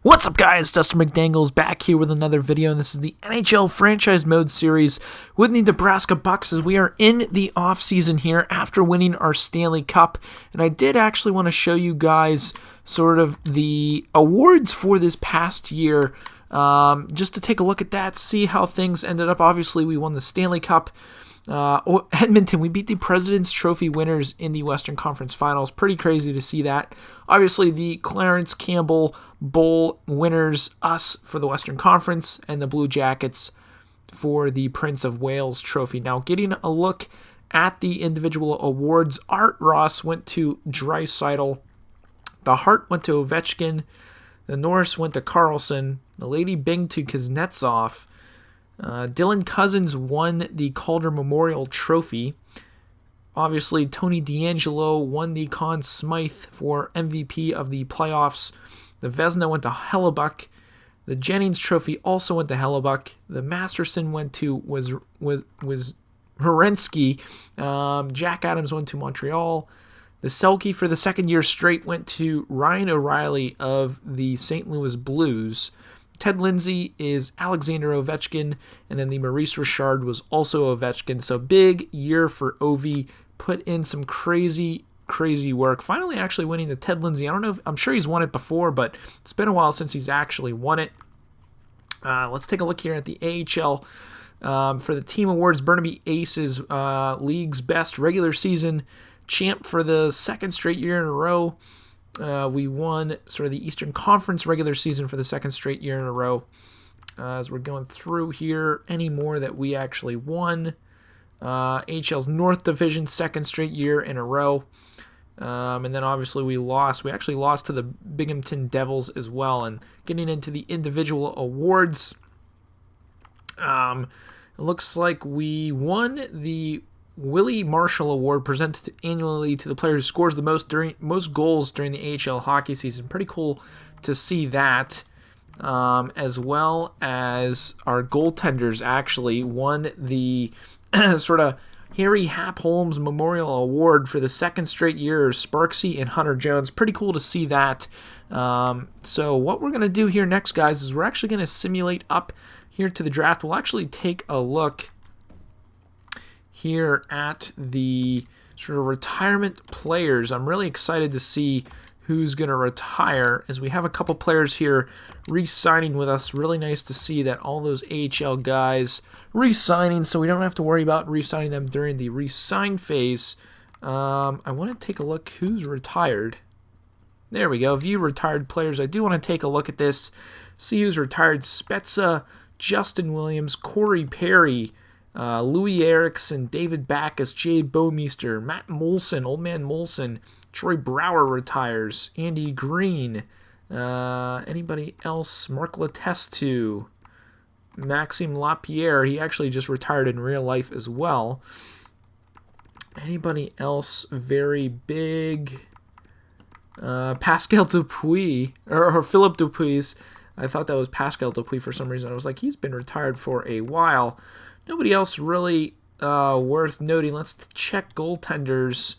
What's up, guys? Dustin McDangles back here with another video, and this is the NHL Franchise Mode series with the Nebraska Bucks as we are in the off-season here after winning our Stanley Cup. And I did actually want to show you guys sort of the awards for this past year, just to take a look at that, see how things ended up. Obviously, we won the Stanley Cup. Edmonton, we beat the President's Trophy winners in the Western Conference Finals. Pretty crazy to see that. Obviously, the Clarence Campbell Bowl winners, us for the Western Conference, and the Blue Jackets for the Prince of Wales Trophy. Now, getting a look at the individual awards, Art Ross went to Draisaitl, the Hart went to Ovechkin, the Norris went to Carlson, the Lady Byng to Kuznetsov, Dylan Cousins won the Calder Memorial Trophy. Obviously, Tony DeAngelo won the Conn Smythe for MVP of the playoffs. The Vezina went to Hellebuck. The Jennings Trophy also went to Hellebuck. The Masterson went to was Herensky. Jack Adams went to Montreal. The Selke for the second year straight went to Ryan O'Reilly of the St. Louis Blues. Ted Lindsay is Alexander Ovechkin, and then the Maurice Richard was also Ovechkin. So big year for Ovi. Put in some crazy work. Finally actually winning the Ted Lindsay. I don't know I'm sure he's won it before, but it's been a while since he's actually won it. Let's take a look here at the AHL. For the team awards, Burnaby Aces, league's best regular season champ for the second straight year in a row. We won sort of the Eastern Conference regular season for the second straight year in a row. As we're going through here, any more that we actually won. AHL's North Division, second straight year in a row. And then obviously we lost. We actually lost to the Binghamton Devils as well. And getting into the individual awards, it looks like we won the Willie Marshall Award, presented annually to the player who scores the most goals during the AHL hockey season. Pretty cool to see that, as well as our goaltenders actually won the sort of Harry Hap Holmes Memorial Award for the second straight year. Sparksy and Hunter Jones. Pretty cool to see that. So what we're going to do here next, guys, is we're actually going to simulate up here to the draft. We'll actually take a look here at the sort of retirement players. I'm really excited to see who's going to retire, as we have a couple players here re-signing with us. Really nice to see that all those AHL guys re-signing, so we don't have to worry about re-signing them during the re-sign phase. I want to take a look who's retired. There we go. View retired players. I do want to take a look at this, see who's retired. Spezza, Justin Williams, Corey Perry, Louis Erickson, David Backus, Jade Bouwmeester, Matt Molson, Old Man Molson, Troy Brower retires, Andy Green, anybody else? Mark Letestu, Maxime Lapierre, he actually just retired in real life as well. Anybody else very big? Pascal Dupuis, or Philip Dupuis. I thought that was Pascal Dupuis for some reason. I was like, he's been retired for a while. Nobody else really worth noting. Let's check goaltenders.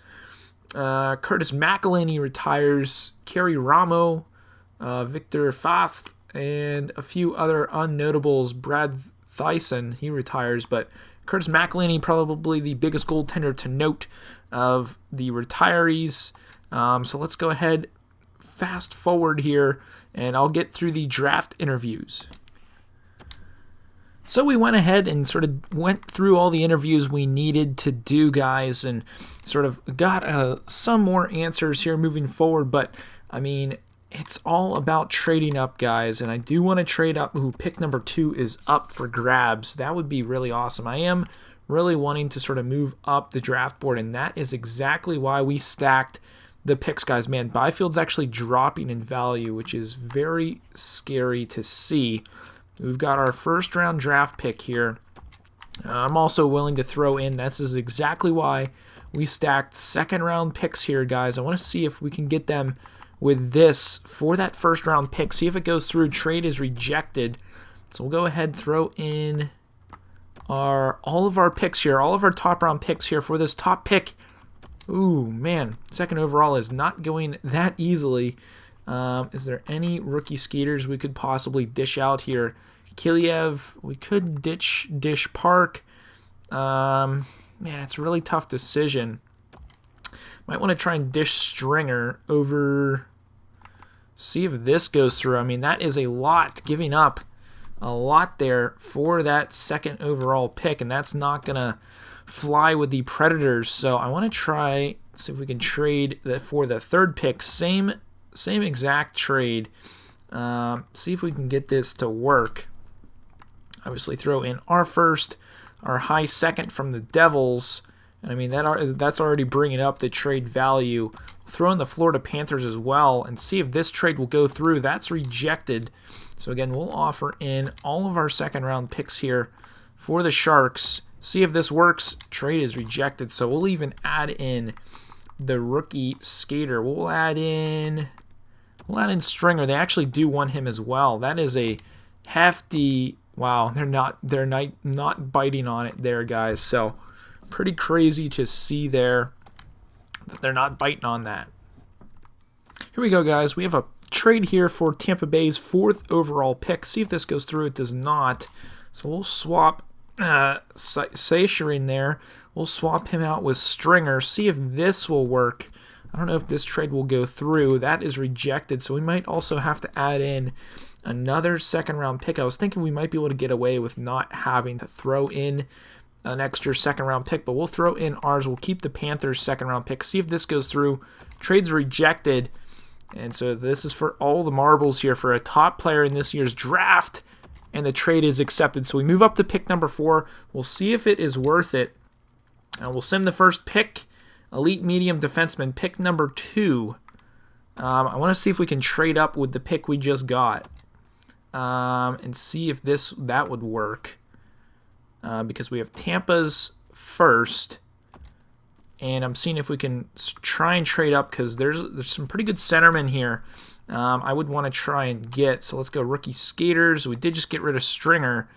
Curtis McElhinney retires. Kerry Ramo, Victor Fast, and a few other unnotables. Brad Thyssen, he retires. But Curtis McElhinney, probably the biggest goaltender to note of the retirees. So let's go ahead, fast forward here, and I'll get through the draft interviews. So we went ahead and sort of went through all the interviews we needed to do, guys, and sort of got some more answers here moving forward. But, I mean, it's all about trading up, guys, and I do want to trade up. Who pick number 2 is up for grabs. That would be really awesome. I am really wanting to sort of move up the draft board, and that is exactly why we stacked the picks, guys. Man, Byfield's actually dropping in value, which is very scary to see. We've got our first round draft pick here. I'm also willing to throw in, this is exactly why we stacked second round picks here, guys. I want to see if we can get them with this for that first round pick. See if it goes through. Trade is rejected. So we'll go ahead, throw in all of our picks here, all of our top round picks here for this top pick. Ooh, man, second overall is not going that easily. Is there any rookie skaters we could possibly dish out here? Kiliev, we could dish Park. Man, it's a really tough decision. Might want to try and dish Stringer over. See if this goes through. I mean, that is a lot, giving up a lot there for that second overall pick, and that's not going to fly with the Predators. So I want to try, see if we can trade for the third pick. Same exact trade. See if we can get this to work. Obviously throw in our first, our high second from the Devils. And I mean, that's already bringing up the trade value. Throw in the Florida Panthers as well and see if this trade will go through. That's rejected. So again, we'll offer in all of our second round picks here for the Sharks. See if this works. Trade is rejected. So we'll even add in the rookie skater. We'll add in Stringer. They actually do want him as well. That is a hefty. Wow, they're not biting on it there, guys. So pretty crazy to see there that they're not biting on that. Here we go, guys. We have a trade here for Tampa Bay's 4th overall pick. See if this goes through. It does not. So we'll swap Seicherin there. We'll swap him out with Stringer. See if this will work. I don't know if this trade will go through. That is rejected. So we might also have to add in another second round pick. I was thinking we might be able to get away with not having to throw in an extra second round pick, but we'll throw in ours. We'll keep the Panthers second round pick. See if this goes through. Trade's rejected. And so this is for all the marbles here for a top player in this year's draft. And the trade is accepted. So we move up to pick number 4. We'll see if it is worth it. And we'll send the first pick. Elite medium defenseman, pick number 2. I want to see if we can trade up with the pick we just got. And see if that would work. Because we have Tampa's first. And I'm seeing if we can try and trade up because there's some pretty good centermen here. I would want to try and get. So let's go rookie skaters. We did just get rid of Stringer.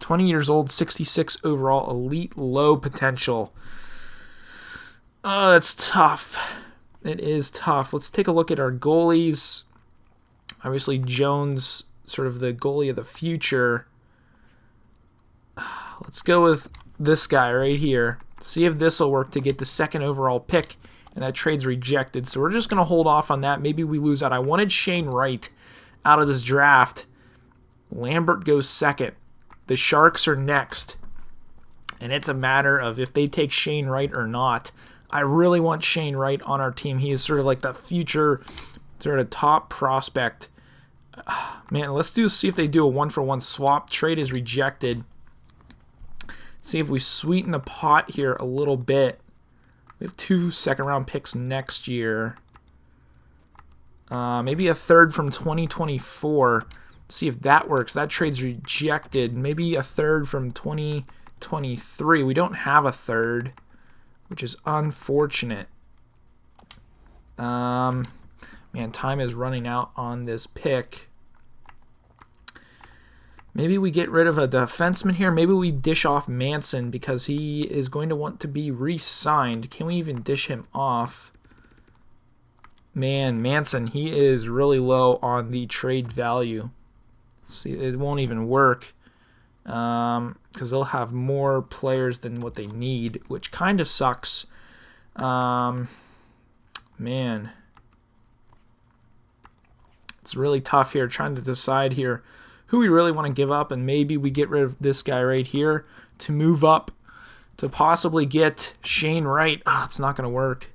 20 years old, 66 overall, elite low potential. Oh, that's tough. It is tough. Let's take a look at our goalies. Obviously, Jones, sort of the goalie of the future. Let's go with this guy right here. See if this will work to get the second overall pick. And that trade's rejected. So we're just going to hold off on that. Maybe we lose out. I wanted Shane Wright out of this draft. Lambert goes second. The Sharks are next. And it's a matter of if they take Shane Wright or not. I really want Shane Wright on our team. He is sort of like the future sort of top prospect. Man, let's see if they do a 1-for-1 swap. Trade is rejected. See if we sweeten the pot here a little bit. We have 2 second-round picks next year. Maybe a third from 2024. See if that works. That trade's rejected. Maybe a third from 2023. We don't have a third, which is unfortunate. Man, time is running out on this pick. Maybe we get rid of a defenseman here. Maybe we dish off Manson because he is going to want to be re-signed. Can we even dish him off? Man, Manson, he is really low on the trade value. See, it won't even work because they'll have more players than what they need, which kind of sucks. Man, it's really tough here trying to decide here who we really want to give up, and maybe we get rid of this guy right here to move up to possibly get Shane Wright. It's not going to work.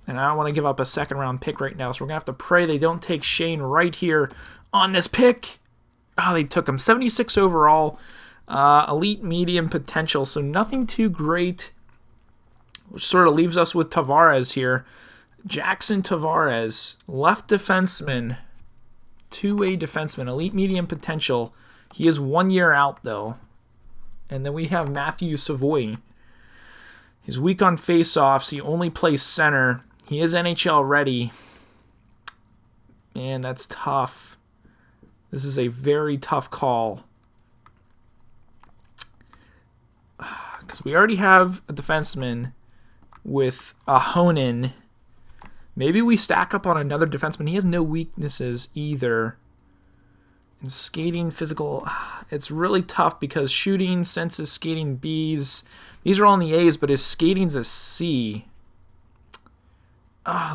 And I don't want to give up a second-round pick right now, so we're going to have to pray they don't take Shane Wright here on this pick. They took him. 76 overall, elite medium potential, so nothing too great, which sort of leaves us with Tavares here. Jackson Tavares, left defenseman, two-way defenseman, elite medium potential. He is 1 year out, though. And then we have Matthew Savoy. He's weak on face-offs. He only plays center. He is NHL ready. Man, that's tough. This is a very tough call. Because we already have a defenseman with Ahonen. Maybe we stack up on another defenseman. He has no weaknesses either. And skating, physical, it's really tough because shooting, senses, skating, Bs. These are all in the A's, but his skating's a C.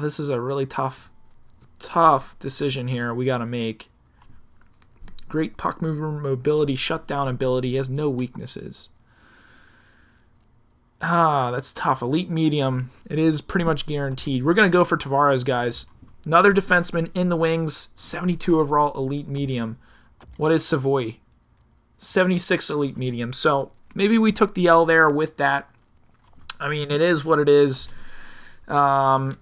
This is a really tough decision here we got to make. Great puck mover, mobility, shutdown ability. He has no weaknesses. That's tough. Elite medium. It is pretty much guaranteed. We're going to go for Tavares, guys. Another defenseman in the wings. 72 overall, elite medium. What is Savoy? 76 elite medium. So maybe we took the L there with that. I mean, it is what it is. And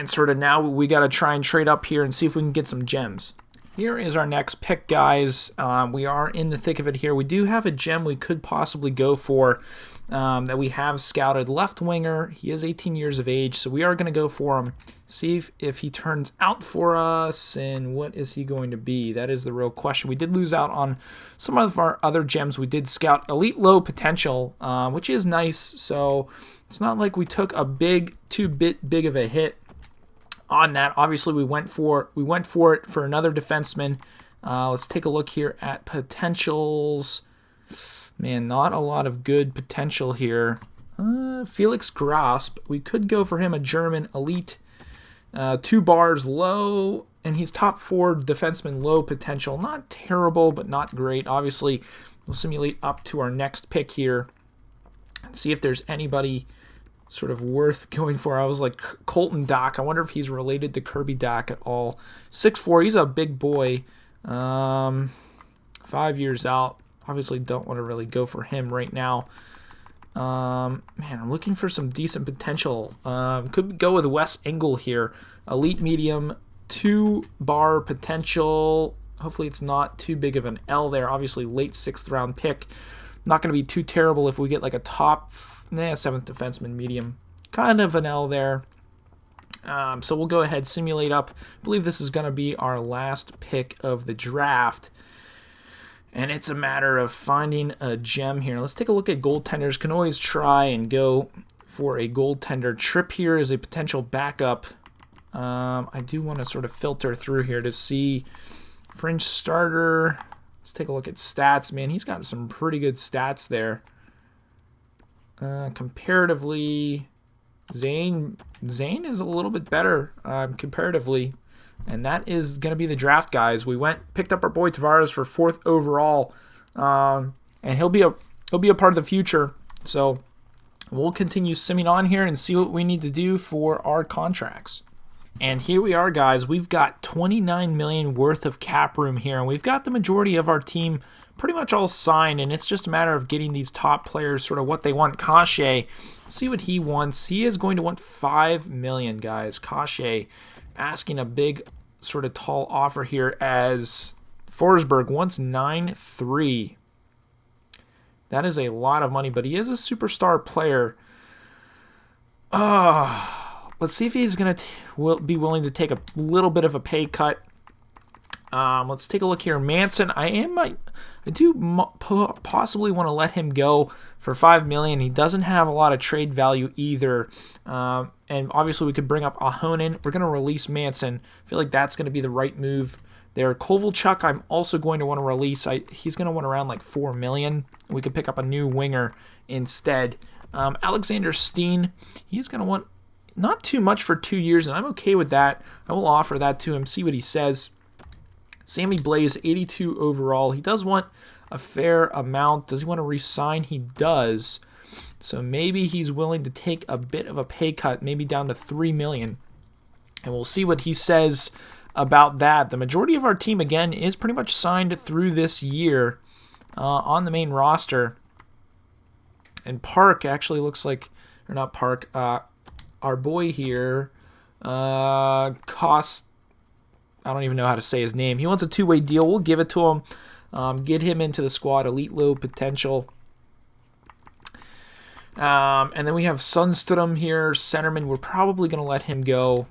sort of now we got to try and trade up here and see if we can get some gems. Here is our next pick, guys. We are in the thick of it here. We do have a gem we could possibly go for that we have scouted. Left winger. He is 18 years of age, so we are going to go for him. See if he turns out for us, and what is he going to be? That is the real question. We did lose out on some of our other gems. We did scout elite low potential, which is nice. So it's not like we took a too big of a hit on that. Obviously, we went for it for another defenseman. Let's take a look here at potentials. Man, not a lot of good potential here. Felix Grasp. We could go for him, a German elite. 2 bars low, and he's top 4 defenseman, low potential. Not terrible, but not great. Obviously, we'll simulate up to our next pick here and see if there's anybody sort of worth going for. I was like, Colton Dach. I wonder if he's related to Kirby Dach at all. 6'4", he's a big boy. 5 years out. Obviously don't want to really go for him right now. Man, I'm looking for some decent potential. Could go with Wes Engel here. Elite medium, 2 bar potential. Hopefully it's not too big of an L there. Obviously late 6th round pick. Not going to be too terrible if we get like a top 7th defenseman medium. Kind of an L there. So we'll go ahead, simulate up. I believe this is going to be our last pick of the draft. And it's a matter of finding a gem here. Let's take a look at goaltenders. Can always try and go for a goaltender. Tripp here is a potential backup. I do want to sort of filter through here to see fringe starter. Let's take a look at stats. Man, he's got some pretty good stats there. Comparatively, Zane is a little bit better comparatively. And that is going to be the draft, guys. We picked up our boy Tavares for 4th overall, and he'll be a part of the future. So we'll continue simming on here and see what we need to do for our contracts. And here we are, guys. We've got $29 million worth of cap room here, and we've got the majority of our team pretty much all signed, and it's just a matter of getting these top players sort of what they want. Kashe, see what he wants. He is going to want $5 million, guys. Kashe asking a big sort of tall offer here, as Forsberg wants 9.3. That is a lot of money, but he is a superstar player. Let's see if he's going to be willing to take a little bit of a pay cut. Let's take a look here. Manson, I do possibly want to let him go for $5 million. He doesn't have a lot of trade value either. And obviously we could bring up Ahonen. We're going to release Manson. I feel like that's going to be the right move there. Kovalchuk, I'm also going to want to release. He's going to want around like $4 million. We could pick up a new winger instead. Alexander Steen, he's going to want not too much for 2 years, and I'm okay with that. I will offer that to him, see what he says. Sammy Blaze, 82 overall. He does want a fair amount. Does he want to re-sign? He does. So maybe he's willing to take a bit of a pay cut, maybe down to $3 million. And we'll see what he says about that. The majority of our team, again, is pretty much signed through this year on the main roster. And Park actually looks like, or not Park, our boy here costs, I don't even know how to say his name. He wants a 2-way deal. We'll give it to him. Get him into the squad. Elite low potential. And then we have Sundstrom here, centerman. We're probably going to let him go.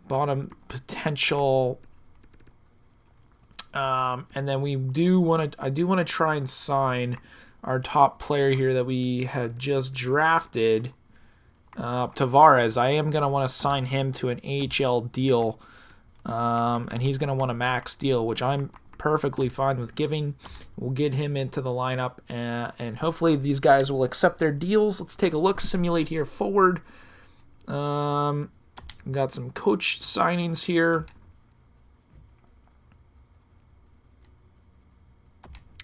Bottom potential. And then I do want to try and sign our top player here that we had just drafted. Tavares, I am going to want to sign him to an AHL deal, and he's going to want a max deal, which I'm perfectly fine with giving. We'll get him into the lineup, and hopefully these guys will accept their deals. Let's take a look, simulate here forward. We got some coach signings here.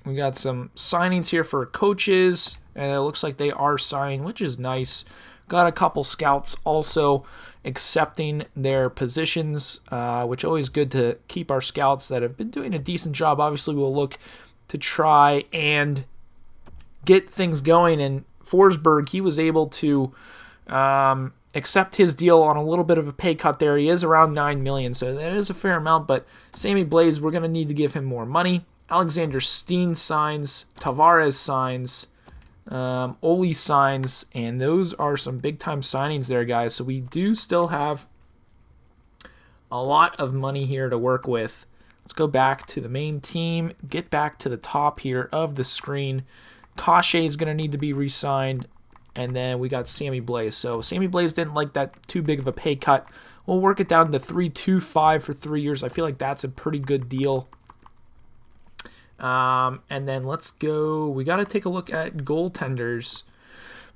We got some signings here for coaches, and it looks like they are signed, which is nice. Got a couple scouts also accepting their positions, which always good to keep our scouts that have been doing a decent job. Obviously, we'll look to try and get things going. And Forsberg, he was able to accept his deal on a little bit of a pay cut there. He is around $9 million, so that is a fair amount. But Sammy Blais, we're going to need to give him more money. Alexander Steen signs, Tavares signs, Oli signs, and those are some big-time signings there, guys. So we do still have a lot of money here to work with. Let's go back to the main team, get back to the top here of the screen. Kase is going to need to be re-signed, and then we got Sammy Blais. So Sammy Blais didn't like that too big of a pay cut. We'll work it down to $3.25 for 3 years. I feel like that's a pretty good deal. And then let's go. We got to take a look at goaltenders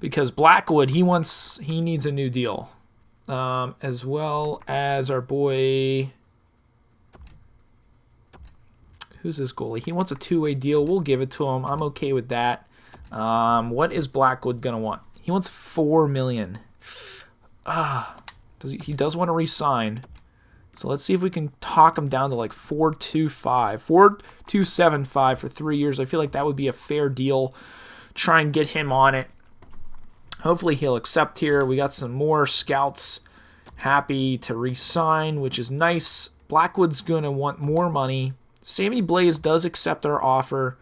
because Blackwood, he needs a new deal, as well as our boy. Who's this goalie? He wants a two-way deal. We'll give it to him. I'm okay with that. What is Blackwood gonna want? He wants $4 million. He does want to re-sign. So let's see if we can talk him down to like $4.75 for 3 years. I feel like that would be a fair deal. Try and get him on it. Hopefully he'll accept here. We got some more scouts happy to re-sign, which is nice. Blackwood's going to want more money. Sammy Blais does accept our offer.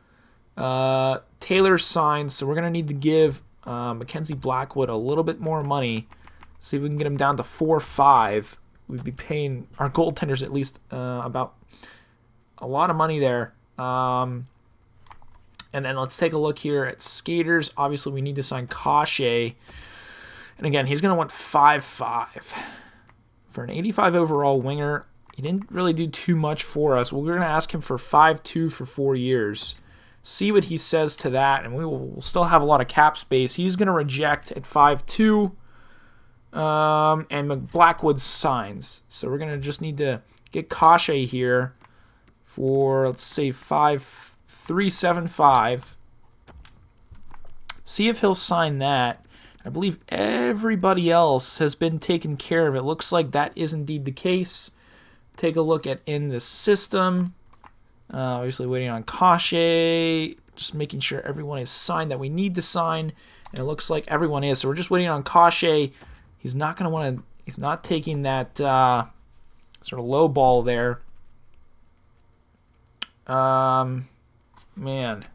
Taylor signs, so we're going to need to give Mackenzie Blackwood a little bit more money. See if we can get him down to $4.5. We'd be paying our goaltenders at least about a lot of money there. And then let's take a look here at skaters. Obviously, we need to sign Kase. And again, he's going to want $5.5. For an 85 overall winger, he didn't really do too much for us. We're going to ask him for $5.2 for 4 years. See what he says to that, and we'll still have a lot of cap space. He's going to reject at $5.2. And Blackwood signs. So we're going to just need to get Kase here for, let's say, $3.75. See if he'll sign that. I believe everybody else has been taken care of. It looks like that is indeed the case. Take a look at in the system. Obviously waiting on Kase. Just making sure everyone is signed that we need to sign. And it looks like everyone is. So we're just waiting on Kase. He's not going to want to. He's not taking that sort of low ball there. Man,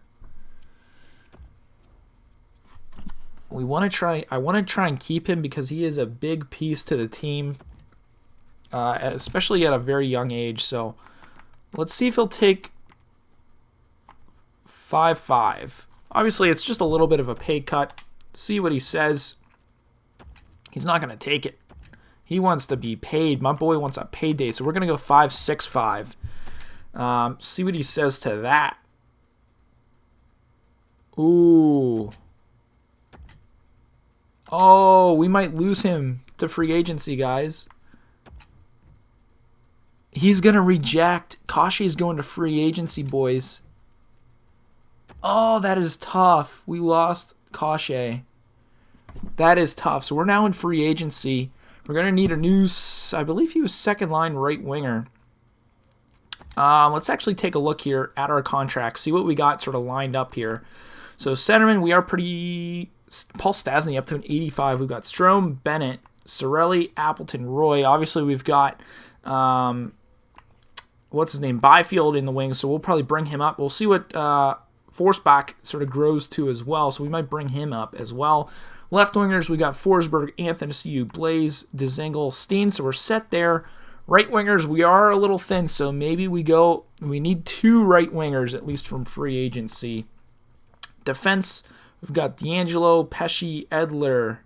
we want to try. I want to try and keep him because he is a big piece to the team, especially at a very young age. So let's see if he'll take $5.5. Obviously, it's just a little bit of a pay cut. See what he says. He's not going to take it. He wants to be paid. My boy wants a payday, so we're going to go $5.65. See what he says to that. Ooh. Oh, we might lose him to free agency, guys. He's going to reject. Kashi's going to free agency, boys. Oh, that is tough. We lost Kase. That is tough. So we're now in free agency. We're going to need a new, I believe he was second line right winger. Let's actually take a look here at our contract, see what we got sort of lined up here. So centerman, we are pretty, Paul Stastny up to an 85. We've got Strome, Bennett, Cirelli, Appleton, Roy. Obviously we've got, what's his name, Byfield in the wings, so we'll probably bring him up. We'll see what Forsbach sort of grows to as well, so we might bring him up as well. Left wingers, we got Forsberg, Anthony, Blais, Dzingel, Steen, so we're set there. Right wingers, we are a little thin, so maybe we need 2 right wingers, at least from free agency. Defense, we've got D'Angelo, Pesci, Edler.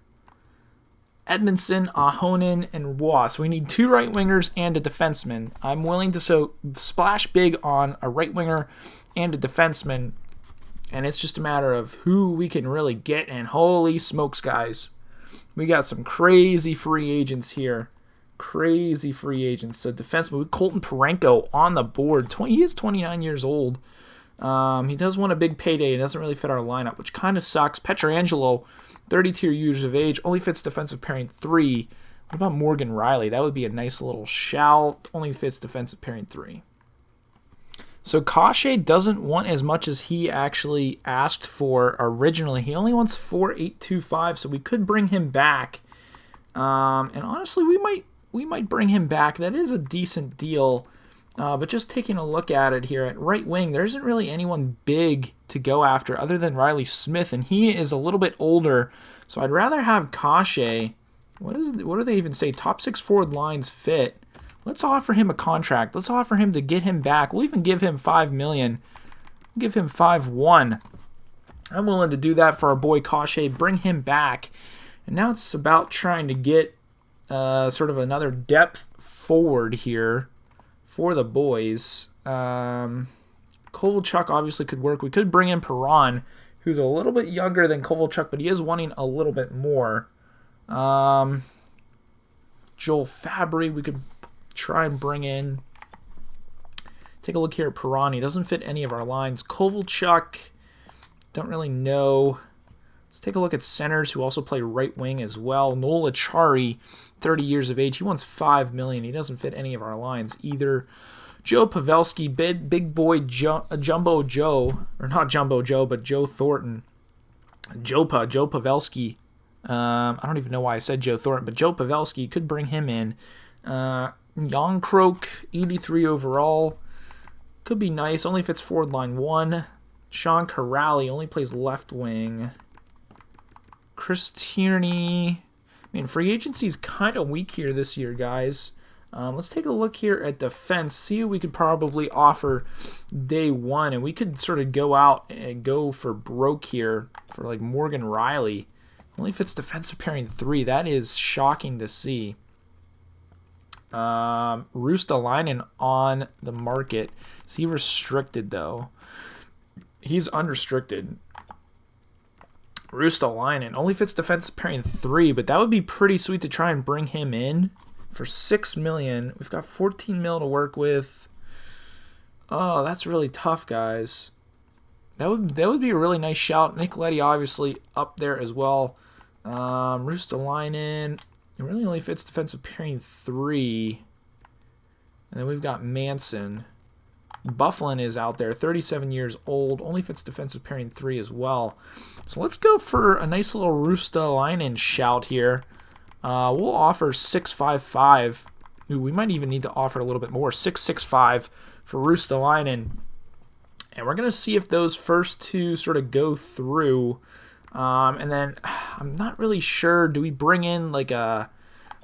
Edmondson, Ahonen, and Waugh. So we need 2 right wingers and a defenseman. I'm willing to splash big on a right winger and a defenseman, and it's just a matter of who we can really get. And holy smokes, guys, we got some crazy free agents here. Crazy free agents. So defenseman, with Colton Parenko on the board. He is 29 years old. He does want a big payday. It doesn't really fit our lineup, which kind of sucks. Pietrangelo, 32 years of age, only fits defensive pairing 3. What about Morgan Riley? That would be a nice little shout. Only fits defensive pairing 3. So Kase doesn't want as much as he actually asked for originally. He only wants 4,825, so we could bring him back. And honestly, we might bring him back. That is a decent deal. But just taking a look at it here at right wing, there isn't really anyone big to go after other than Riley Smith, and he is a little bit older. So I'd rather have Kase. What do they even say? Top 6 forward lines fit. Let's offer him a contract. Let's offer him to get him back. We'll even give him $5 million. We'll give him 5-1. I'm willing to do that for our boy Kase. Bring him back. And now it's about trying to get sort of another depth forward here for the boys. Kovalchuk obviously could work. We could bring in Perron, who's a little bit younger than Kovalchuk, but he is wanting a little bit more. Joel Fabry, we could try and bring in. Take a look here at Perron. He doesn't fit any of our lines. Kovalchuk, don't really know. Let's take a look at centers who also play right wing as well. Noel Achari, 30 years of age. He wants $5 million. He doesn't fit any of our lines either. Joe Pavelski, big boy Jumbo Joe, or not Jumbo Joe, but Joe Thornton. Joe Pavelski. I don't even know why I said Joe Thornton, but Joe Pavelski, could bring him in. Jan Krook, 83 overall. Could be nice. Only fits forward line 1. Sean Corrali only plays left wing. Chris Tierney. Free agency is kind of weak here this year, guys. Let's take a look here at defense. See who we could probably offer day 1. And we could sort of go out and go for broke here for like Morgan Riley. Only fits defensive pairing 3. That is shocking to see. Rustalainen on the market. Is he restricted, though? He's unrestricted. Rustalainen only fits defensive pairing 3, but that would be pretty sweet to try and bring him in for $6 million. We've got $14 million to work with. Oh, that's really tough, guys. That would be a really nice shout. Nicoletti obviously up there as well. Rustalainen, it really only fits defensive pairing 3. And then we've got Manson. Bufflin is out there, 37 years old, only fits defensive pairing 3 as well. So let's go for a nice little Rustalainen shout here. We'll offer 6.55. We might even need to offer a little bit more, 6.65 for Rustalainen. And we're going to see if those first 2 sort of go through. And then I'm not really sure. Do we bring in like a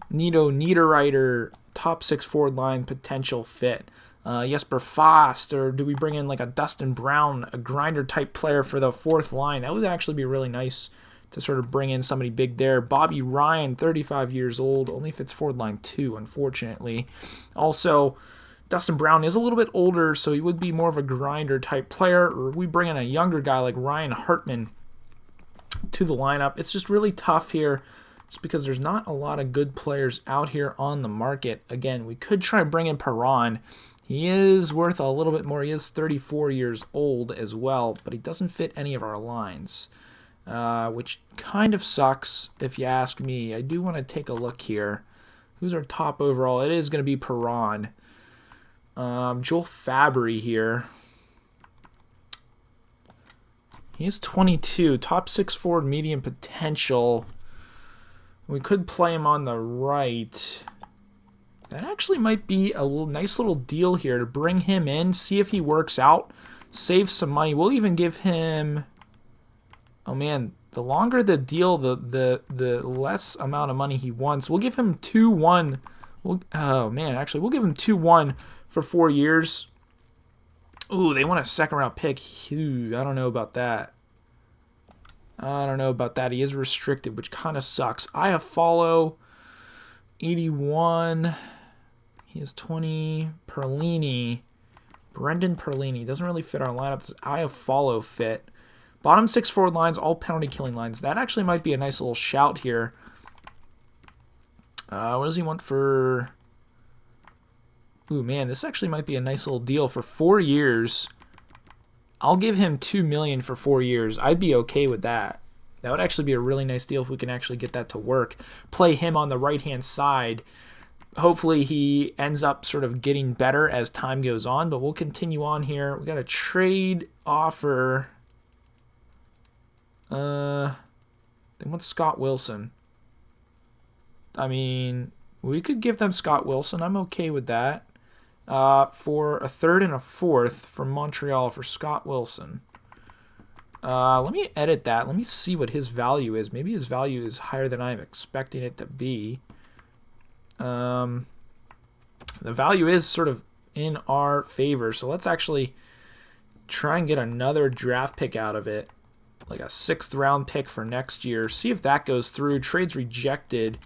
Nito Niederreiter top 6 forward line potential fit? Jesper Fast, or do we bring in like a Dustin Brown, a grinder type player for the 4th line? That would actually be really nice to sort of bring in somebody big there. Bobby Ryan, 35 years old, only fits forward line 2, unfortunately. Also, Dustin Brown is a little bit older, so he would be more of a grinder type player. Or we bring in a younger guy like Ryan Hartman to the lineup. It's just really tough here. It's because there's not a lot of good players out here on the market. Again, we could try to bring in Perron. He is worth a little bit more. He is 34 years old as well, but he doesn't fit any of our lines, which kind of sucks if you ask me. I do want to take a look here. Who's our top overall? It is going to be Perron. Joel Fabry here. He is 22. Top 6 forward, medium potential. We could play him on the right. That actually might be a nice little deal here to bring him in, see if he works out, save some money. We'll even give him... Oh, man, the longer the deal, the less amount of money he wants. We'll give him 2-1. Oh, man, actually, we'll give him 2-1 for 4 years. Ooh, they want a 2nd-round pick. Ooh, I don't know about that. I don't know about that. He is restricted, which kind of sucks. I have follow 81. He has 20. Perlini. Brendan Perlini. Doesn't really fit our lineup. Does I have follow fit? Bottom 6 forward lines, all penalty killing lines. That actually might be a nice little shout here. What does he want for... Ooh, man, this actually might be a nice little deal for 4 years. I'll give him $2 million for 4 years. I'd be okay with that. That would actually be a really nice deal if we can actually get that to work. Play him on the right-hand side. Hopefully he ends up sort of getting better as time goes on, but we'll continue on here. We got a trade offer. They want Scott Wilson. I mean, we could give them Scott Wilson. I'm okay with that. For a 3rd and a 4th from Montreal for Scott Wilson. Let me edit that. Let me see what his value is. Maybe his value is higher than I'm expecting it to be. The value is sort of in our favor. So let's actually try and get another draft pick out of it. Like a 6th round pick for next year. See if that goes through. Trade's rejected.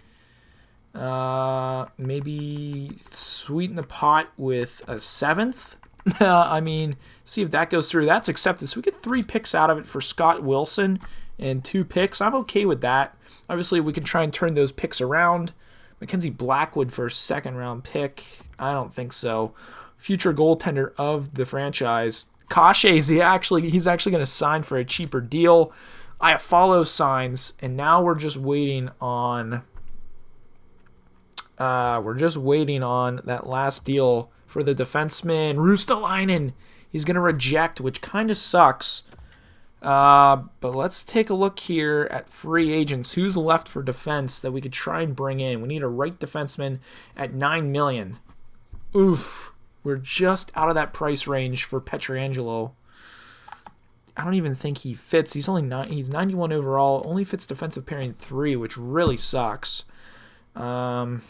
Maybe sweeten the pot with a 7th. I mean, see if that goes through. That's accepted. So we get 3 picks out of it for Scott Wilson and 2 picks. I'm okay with that. Obviously, we can try and turn those picks around. Mackenzie Blackwood for a 2nd round pick. I don't think so. Future goaltender of the franchise. Kashe, he's actually going to sign for a cheaper deal. I follow signs, and now we're just waiting on... that last deal for the defenseman, Rustalainen. He's going to reject, which kind of sucks. But let's take a look here at free agents. Who's left for defense that we could try and bring in? We need a right defenseman at $9 million. Oof. We're just out of that price range for Pietrangelo. I don't even think he fits. He's 91 overall. Only fits defensive pairing 3, which really sucks. Top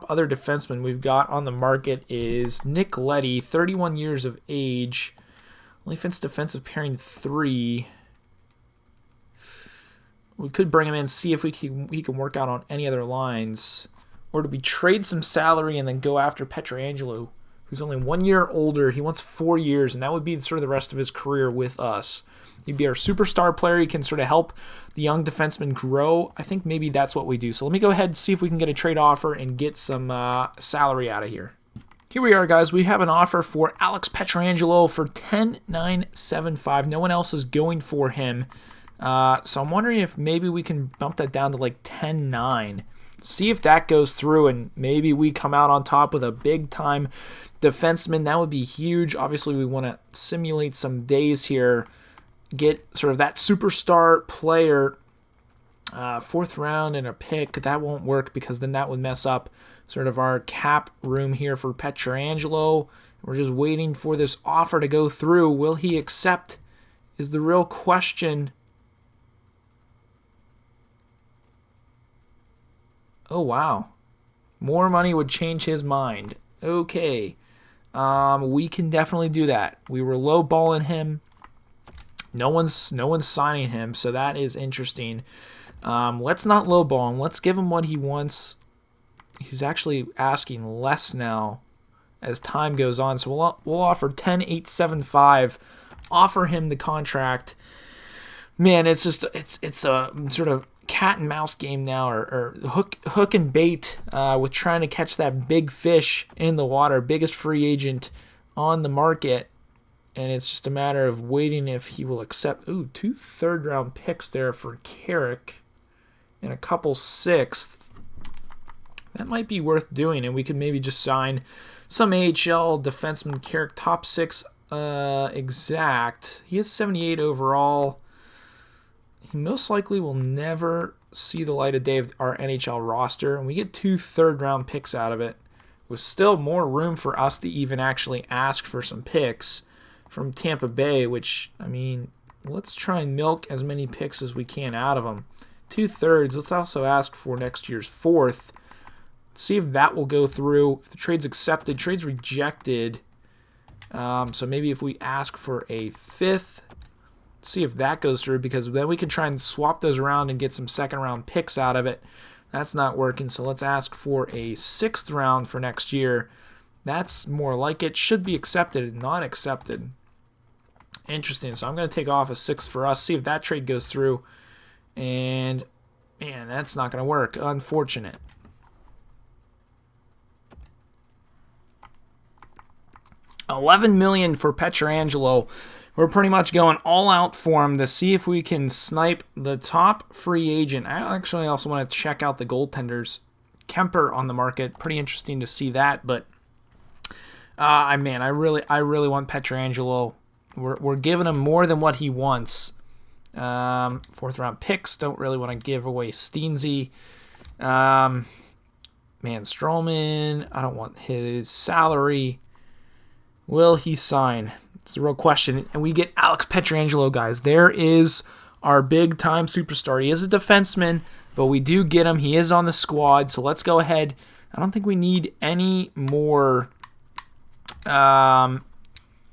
other defenseman we've got on the market is Nick Leddy, 31 years of age. Only fits defensive pairing 3. We could bring him in, see if he can work out on any other lines. Or do we trade some salary and then go after Pietrangelo, who's only 1 year older? He wants 4 years, and that would be sort of the rest of his career with us. He'd be our superstar player. He can sort of help the young defenseman grow. I think maybe that's what we do. So let me go ahead and see if we can get a trade offer and get some salary out of here. Here we are, guys. We have an offer for Alex Pietrangelo for $10,975. No one else is going for him. So I'm wondering if maybe we can bump that down to like $10,900. See if that goes through, and maybe we come out on top with a big-time defenseman. That would be huge. Obviously, we want to simulate some days here, get sort of that superstar player, 4th round and a pick. That won't work because then that would mess up sort of our cap room here for Pietrangelo. We're just waiting for this offer to go through. Will he accept is the real question. Oh, wow. More money would change his mind. Okay. We can definitely do that. We were lowballing him. No one's signing him, so that is interesting. Let's not lowball him. Let's give him what he wants. He's actually asking less now as time goes on, so we'll offer $10,875. Offer him the contract. Man, it's just it's a sort of cat and mouse game now, or hook and bait with trying to catch that big fish in the water, biggest free agent on the market, and it's just a matter of waiting if he will accept. Ooh, 2 third-round picks there for Carrick and a couple 6th. That might be worth doing, and we could maybe just sign some AHL defenseman. Carrick, top 6 exact. He is 78 overall. He most likely will never see the light of day of our NHL roster, and we get 2 third-round picks out of it, with still more room for us to even actually ask for some picks from Tampa Bay, which, I mean, let's try and milk as many picks as we can out of them. 2 thirds. Let's also ask for next year's 4th. See if that will go through. If the trade's accepted, trade's rejected. So maybe if we ask for a 5th, See if that goes through, because then we can try and swap those around and get some second-round picks out of it. That's not working, so let's ask for a 6th round for next year. That's more like it. Should be accepted, not accepted. Interesting. So I'm going to take off a 6th for us, see if that trade goes through. And, man, that's not going to work. Unfortunate. $11 million for Pietrangelo. We're pretty much going all out for him to see if we can snipe the top free agent. I actually also want to check out the goaltenders. Kemper on the market. Pretty interesting to see that. But, I really want Pietrangelo. We're giving him more than what he wants. 4th round picks. Don't really want to give away Steensy. Man, Stroman. I don't want his salary. Will he sign? It's a real question. And we get Alex Pietrangelo, guys. There is our big-time superstar. He is a defenseman, but we do get him. He is on the squad, so let's go ahead. I don't think we need any more... I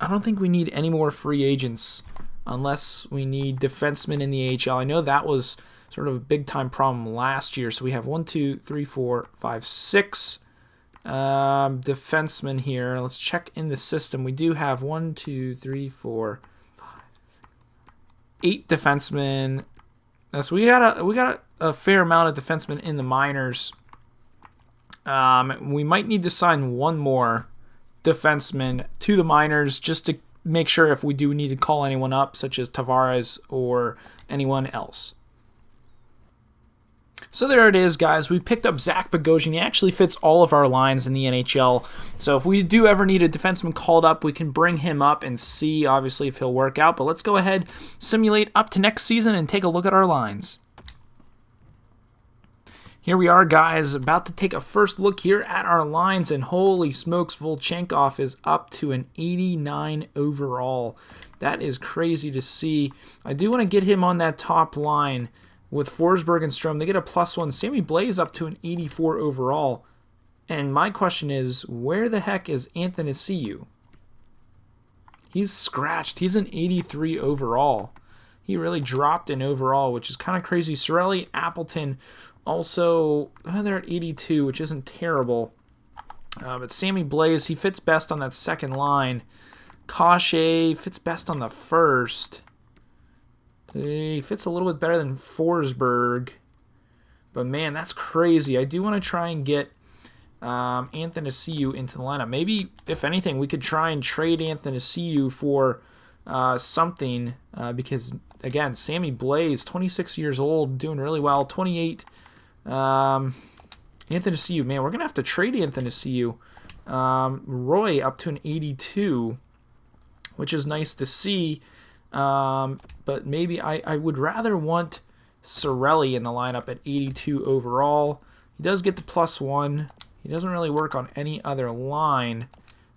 don't think we need any more free agents unless we need defensemen in the AHL. I know that was sort of a big-time problem last year. So we have 1, 2, 3, 4, 5, 6 defensemen here. Let's check in the system. We do have 1, 2, 3, 4, 5, 8 defensemen. So we got a fair amount of defensemen in the minors. We might need to sign one more defenseman to the minors just to make sure if we do need to call anyone up, such as Tavares or anyone else. So there it is, guys. We picked up Zach Bogosian. He actually fits all of our lines in the NHL. So if we do ever need a defenseman called up, we can bring him up and see, obviously, if he'll work out. But let's go ahead, simulate up to next season, and take a look at our lines. Here we are, guys, about to take a first look here at our lines, and holy smokes, Volchenkov is up to an 89 overall. That is crazy to see. I do want to get him on that top line with Forsberg and Strome. They get a +1. Sammy Blais up to an 84 overall. And my question is, where the heck is Anthony Ciu? He's scratched. He's an 83 overall. He really dropped in overall, which is kind of crazy. Sorelli, Appleton, also, they're at 82, which isn't terrible. But Sammy Blais, he fits best on that second line. Koshe fits best on the first. He fits a little bit better than Forsberg. But, man, that's crazy. I do want to try and get Anthony Ciu into the lineup. Maybe, if anything, we could try and trade Anthony Ciu for something. Because, again, Sammy Blais, 26 years old, doing really well. 28. Anthony Ciu, man, we're going to have to trade Anthony Ciu. Roy up to an 82, which is nice to see. But maybe I would rather want Sorelli in the lineup at 82 overall. He does get the +1. He doesn't really work on any other line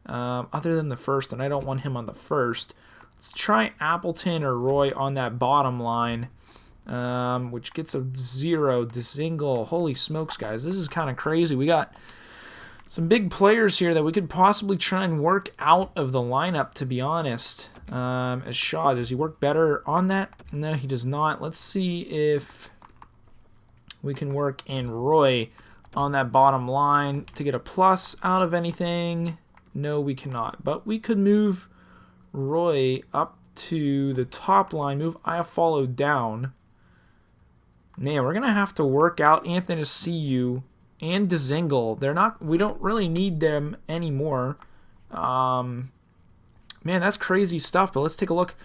other than the first, and I don't want him on the first. Let's try Appleton or Roy on that bottom line, which gets a 0. Dzingel. Holy smokes, guys. This is kind of crazy. We got some big players here that we could possibly try and work out of the lineup, to be honest. As Shaw, does he work better on that? No, he does not. Let's see if we can work in Roy on that bottom line to get a plus out of anything. No, we cannot. But we could move Roy up to the top line, move Iafallo down. Man, we're going to have to work out Anthony Ciu and Dzingel. We don't really need them anymore. Man, that's crazy stuff, but let's take a look.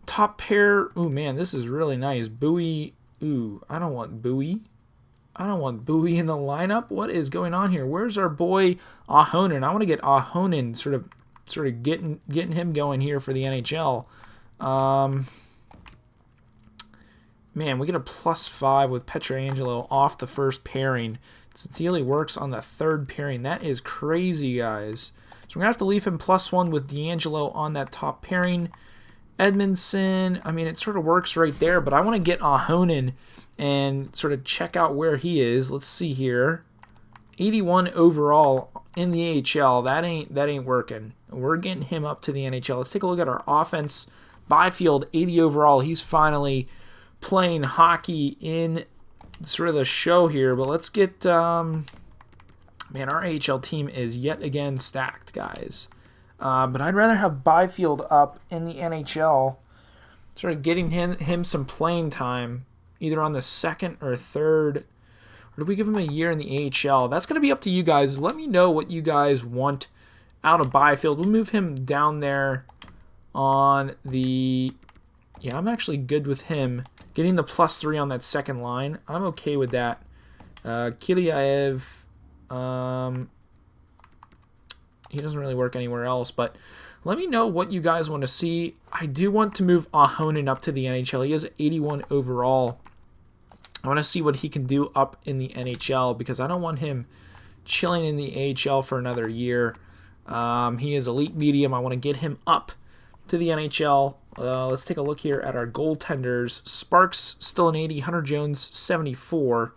Top pair. Ooh, man, this is really nice. Bowie. Ooh, I don't want Bowie. I don't want Bowie in the lineup. What is going on here? Where's our boy Ahonen? I want to get Ahonen sort of getting him going here for the NHL. Man, we get a +5 with Pietrangelo off the first pairing. Sincerely works on the third pairing. That is crazy, guys. So we're going to have to leave him +1 with D'Angelo on that top pairing. Edmondson, I mean, it sort of works right there, but I want to get Ahonen and sort of check out where he is. Let's see here. 81 overall in the AHL. That ain't working. We're getting him up to the NHL. Let's take a look at our offense Byfield, 80 overall. He's finally playing hockey in sort of the show here. But let's get... man, our AHL team is yet again stacked, guys. But I'd rather have Byfield up in the NHL, sort of getting him some playing time, either on the second or third. Or do we give him a year in the AHL? That's going to be up to you guys. Let me know what you guys want out of Byfield. We'll move him down there on the... Yeah, I'm actually good with him. Getting the +3 on that second line, I'm okay with that. Kilyaev, he doesn't really work anywhere else, but let me know what you guys want to see. I do want to move Ahonen up to the NHL. He has 81 overall. I want to see what he can do up in the NHL because I don't want him chilling in the AHL for another year. He is elite medium. I want to get him up to the NHL. Let's take a look here at our goaltenders. Sparks still an 80. Hunter Jones 74.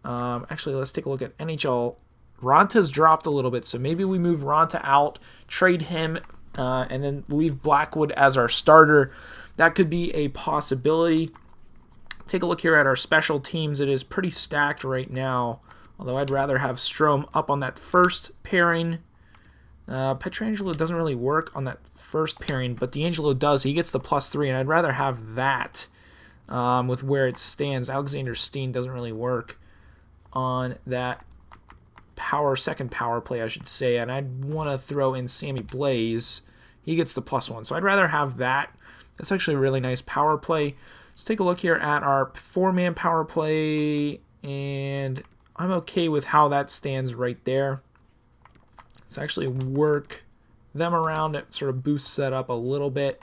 Actually, let's take a look at NHL. Ranta's dropped a little bit, so maybe we move Ranta out, trade him, and then leave Blackwood as our starter. That could be a possibility. Take a look here at our special teams. It is pretty stacked right now, although I'd rather have Strome up on that first pairing. Pietrangelo doesn't really work on that first pairing, but D'Angelo does. He gets the +3, and I'd rather have that with where it stands. Alexander Steen doesn't really work on that second power play, I should say, and I'd want to throw in Sammy Blaze. He gets the +1, so I'd rather have that. That's actually a really nice power play. Let's take a look here at our 4-man power play, and I'm okay with how that stands right there. Let's actually work them around. It sort of boosts that up a little bit.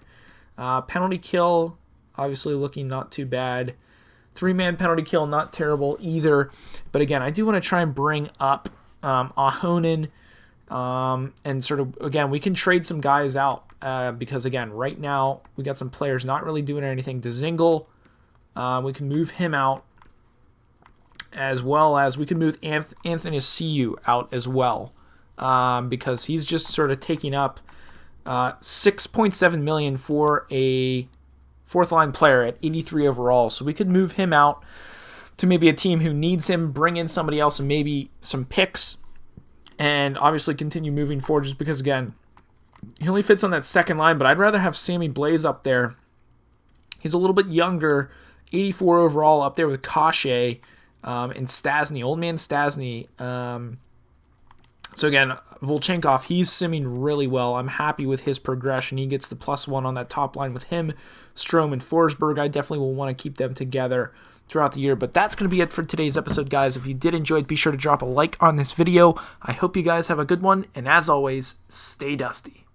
Penalty kill, obviously looking not too bad. 3-man penalty kill, not terrible either. But again, I do want to try and bring up Ahonen, and sort of, again, we can trade some guys out because, again, right now we got some players not really doing anything. Dzingel, we can move him out, as well as we can move Anthony Ciu out as well, because he's just sort of taking up $6.7 million for a fourth-line player at 83 overall. So we could move him out to maybe a team who needs him, bring in somebody else and maybe some picks, and obviously continue moving forward just because, again, he only fits on that second line, but I'd rather have Sammy Blaze up there. He's a little bit younger, 84 overall, up there with Koshe and Stasny, old man Stasny. So again, Volchenkov, he's simming really well. I'm happy with his progression. He gets the +1 on that top line with him, Strome, and Forsberg. I definitely will want to keep them together throughout the year. But that's going to be it for today's episode, guys. If you did enjoy it, be sure to drop a like on this video. I hope you guys have a good one. And as always, stay dusty.